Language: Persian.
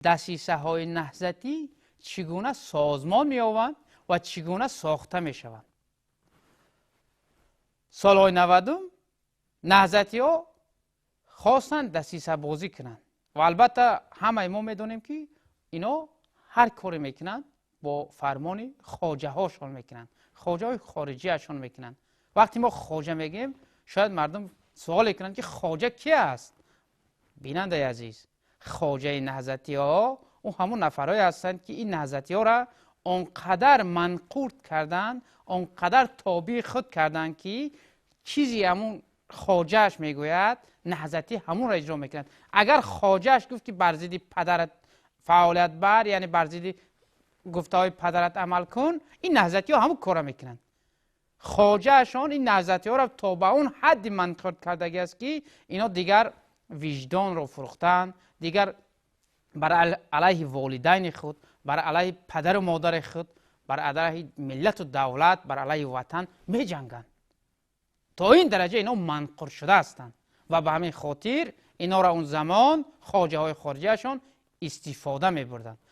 دسیسه های نهضتی چگونه سازمان می آوند و چگونه ساخته می شوند. سالهای 90 نهضتی ها خواستند دسیسه بازی کنند و البته همه ما میدونیم که اینا هر کاری میکنند با فرمان خواجه هاشون میکنند، خواجه های خارجی هاشون میکنند. وقتی ما خواجه میگیم شاید مردم سوال کنند که خواجه کی است؟ بیننده عزیز، خواجه نهضتی ها اون همون نفرایی هستند که این نهضتی ها را اونقدر منقورت کردند، اونقدر تابع خود کردند که چیزی همون خواجهش میگوید نهضتی همون را اجرا میکنند. اگر خواجهش گفت که بر ضد پدرت فعالیت بر، یعنی بر ضد گفته های پدرت عمل کن، این نهضتی ها همون کار میکنند. خواجهشان این نهضتی ها را تا به اون حد منقورت کردگی است که اینا دیگر وجدان را فروختن، دیگر بر علیه والدین خود، بر علیه پدر و مادر خود، بر علیه ملت و دولت، بر علیه وطن می جنگند. تا این درجه اینا منقور شده هستند و به همین خاطر اینا را اون زمان خواجه های خارجیشان استفاده می بردند.